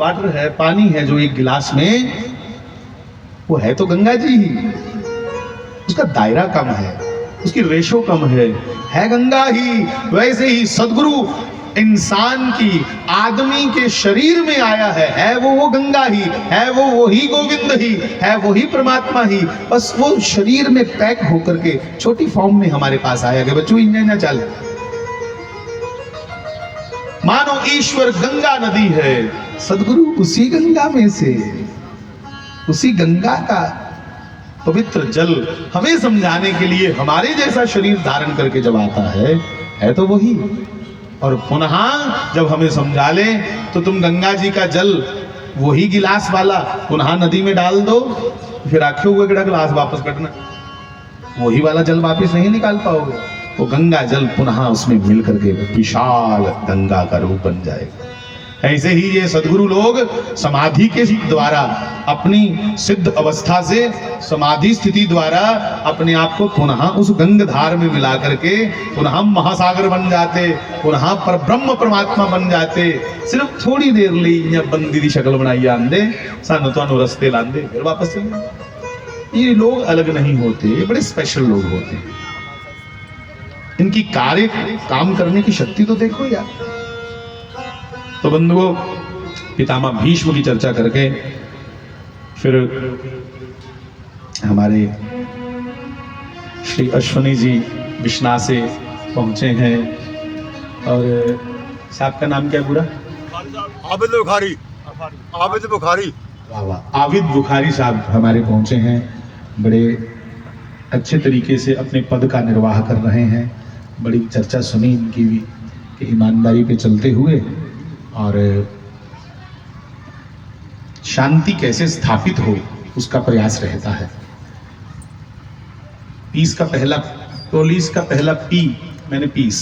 Water है, पानी है जो एक गिलास में, वो है तो गंगा जी ही, उसका दायरा कम है, उसकी रेशो कम है गंगा ही। वैसे ही सदगुरु इंसान की, आदमी के शरीर में आया है वो गंगा ही है, वो वही गोविंद ही है, वही परमात्मा ही, बस वो शरीर में पैक होकर के छोटी फॉर्म में हमारे पास आया गया। बच्चों इंजन ना चल, मानो ईश्वर गंगा नदी है, सदगुरु उसी गंगा में से, उसी गंगा का पवित्र जल हमें समझाने के लिए हमारे जैसा शरीर धारण करके जब आता है तो वही। और पुनः जब हमें समझा ले तो तुम गंगा जी का जल वही गिलास वाला पुनः नदी में डाल दो, फिर आखे हुए केड़ा गिलास वापस कटना, वही वाला जल वापस नहीं निकाल पाओगे। वो गंगा जल पुनः उसमें मिल करके विशाल गंगा का रूप बन जाएगा। ऐसे ही ये सद्गुरु लोग समाधि के द्वारा, अपनी सिद्ध अवस्था से समाधि स्थिति द्वारा अपने आप को पुनः उस गंगधार में मिला करके पुनः महासागर बन जाते, पुनः पर ब्रह्म परमात्मा बन जाते। सिर्फ थोड़ी देर ली या बंदी दी शक्ल बनाई आंदे, सानू तो रस्ते लांदे, फिर वापस चले। ये लोग अलग नहीं होते, ये बड़े स्पेशल लोग होते हैं। इनकी कार्य काम करने की शक्ति तो देखो यार। तो बंधुओं, पितामह भीष्म की चर्चा करके फिर हमारे श्री अश्वनी जी विश्वनाथ से पहुंचे हैं। और साहब का नाम क्या पूरा? आबिद बुखारी। आबिद बुखारी। वाह वाह, आबिद बुखारी साहब हमारे पहुंचे हैं। बड़े अच्छे तरीके से अपने पद का निर्वाह कर रहे हैं। बड़ी चर्चा सुनी इनकी भी कि ईमानदारी पे चलते हुए और शांति कैसे स्थापित हो उसका प्रयास रहता है। पीस का पहला, पुलिस का पहला पी मैंने पीस,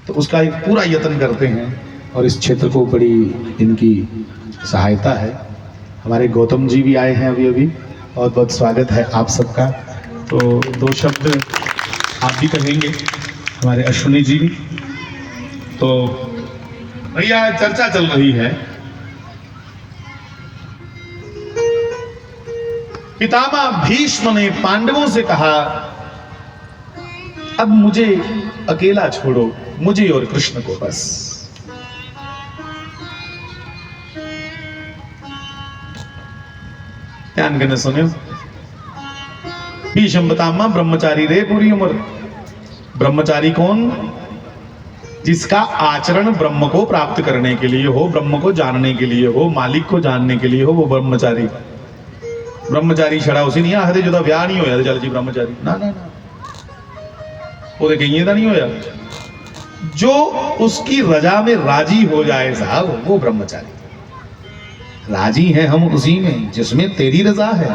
तो उसका एक पूरा यत्न करते हैं और इस क्षेत्र को बड़ी इनकी सहायता है। हमारे गौतम जी भी आए हैं अभी अभी, बहुत बहुत स्वागत है आप सबका। तो दो शब्द आप भी कहेंगे, हमारे अश्विनी जी भी। तो भैया चर्चा चल रही है, पितामह भीष्म ने पांडवों से कहा अब मुझे अकेला छोड़ो, मुझे और कृष्ण को बस। ध्यान करने सुनियो। भीष्म पितामह ब्रह्मचारी रहे पूरी उम्र। ब्रह्मचारी कौन? जिसका आचरण ब्रह्म को प्राप्त करने के लिए हो, ब्रह्म को जानने के लिए हो, मालिक को जानने के लिए हो, वो ब्रह्मचारी। ब्रह्मचारी छड़ा उसी नहीं आखते जो ब्याह नहीं होया चल जी ब्रह्मचारी, ना ना ना, वो कहीं नहीं होया। जो उसकी रजा में राजी हो जाए साहब, वो ब्रह्मचारी। राजी है हम उसी में जिसमें तेरी रजा है।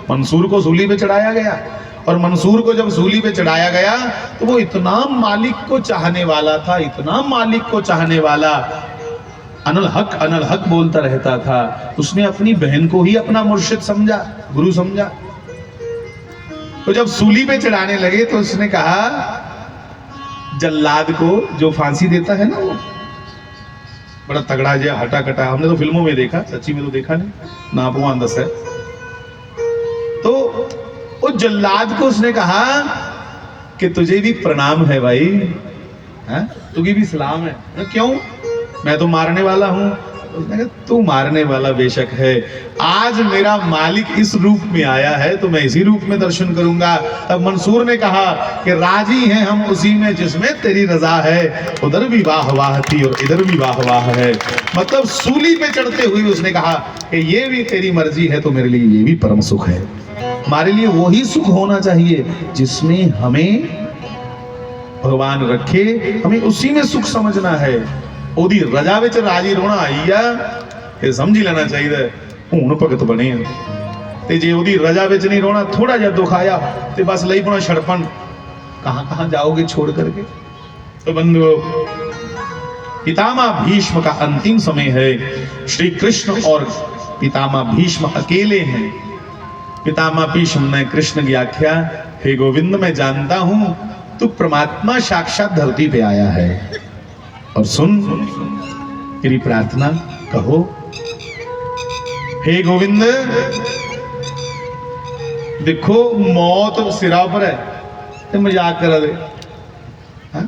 मंसूर को सूली पे चढ़ाया गया, और मंसूर को जब सूली पे चढ़ाया गया तो वो इतना मालिक को चाहने वाला था, इतना मालिक को चाहने वाला, अनल हक बोलता रहता था। उसने अपनी बहन को ही अपना मुर्शिद समझा, गुरु समझा। तो जब सूली पे चढ़ाने लगे तो उसने कहा जल्लाद को, जो फांसी देता है ना, वो बड़ा तगड़ा जो हटा कटा, हमने तो फिल्मों में देखा, सच्ची में तो देखा नहीं ना, भगवान दस है। तो वो जल्लाद को उसने कहा कि तुझे भी प्रणाम है भाई, हैं? तुझे भी सलाम है। क्यों? मैं तो मारने वाला हूं। उसने कहा तू मारने वाला बेशक है, आज मेरा मालिक इस रूप में आया है तो मैं इसी रूप में दर्शन करूंगा। तब मंसूर ने कहा कि राजी हैं हम उसी में जिसमें तेरी रजा है। उधर भी वाह वाह थी और इधर भी वाह वाह है। मतलब सूली पे चढ़ते हुए उसने कहा कि ये भी तेरी मर्जी है तो मेरे लिए ये भी परम सुख है। हमारे लिए वही सुख होना चाहिए जिसमें हमें भगवान रखे, हमें उसी में सुख समझना है। ओदी रजा विच राजी रोना आई आ, ये समझ ही लेना चाहिए हूं भगत बने ते जे ओदी रजा विच नहीं रोना, थोड़ा जिहा दुख आया ते बस लई पना छड़पन, कहां कहां जाओगे छोड़ करके। तो बंधुओं, पितामह भीष्म का अंतिम समय है। श्री कृष्ण और पितामह भीष्म अकेले हैं। पितामह भीष्म ने कृष्ण की आख्या, हे गोविंद मैं जानता हूं तू परमात्मा साक्षात धरती पे आया है, और सुन मेरी प्रार्थना, कहो हे गोविंद, देखो मौत सिरा पर है तो मजाक करा दे। हाँ?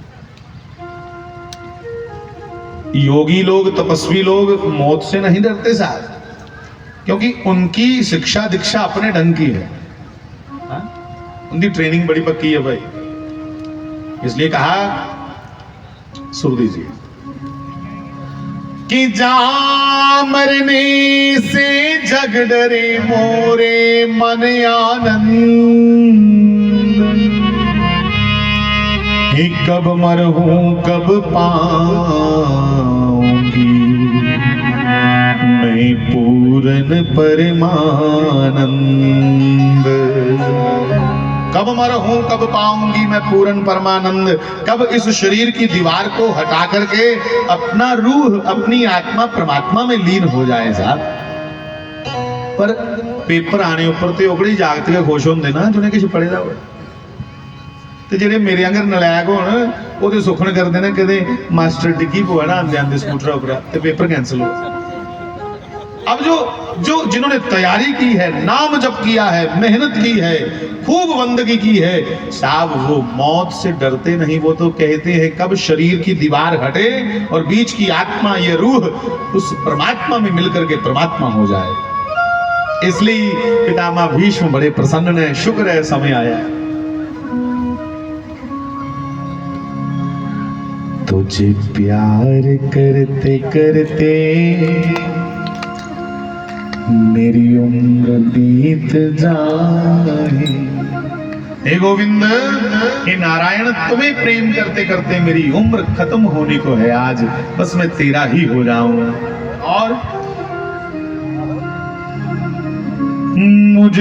योगी लोग, तपस्वी लोग मौत से नहीं डरते साहब, क्योंकि उनकी शिक्षा दीक्षा अपने ढंग की है। हाँ? उनकी ट्रेनिंग बड़ी पक्की है भाई, इसलिए कहा, सुन दीजिए कि जा मरने से जग डरे मोरे मन आनंद, कि कब मरहूं कब पाऊंगी मैं पूर्ण परमानंद। कब मरहूं कब पाऊंगी मैं पूर्ण परमानंद, कब इस शरीर की दीवार को हटा करके अपना रूह, अपनी आत्मा परमात्मा में लीन हो जाए साहब। पर पेपर आने ऊपर ते ओकड़ी जागत के खुश होंदे ना जिन्हें किछ पढ़े दा होवे, ते जेडे मेरे अंगर नलायक होण ओदे सुखन करदे ने कदे मास्टर डिग्गी पवा ना आंदे आंदे स्कूटर उपरा ते पेपर कैंसिल हो। अब जो जिन्होंने तैयारी की है, नाम जप किया है, मेहनत की है, खूब बंदगी की है साहब, वो मौत से डरते नहीं। वो तो कहते हैं कब शरीर की दीवार हटे और बीच की आत्मा, ये रूह उस परमात्मा में मिलकर के परमात्मा हो जाए। इसलिए पितामह भीष्म बड़े प्रसन्न है, शुक्र है समय आया। तुझे प्यार करते करते मेरी उम्र बीत जाए। हे गोविंद, हे नारायण, तुम्हें प्रेम करते करते मेरी उम्र खत्म होने को है आज, बस मैं तेरा ही हो जाऊं। और मुझे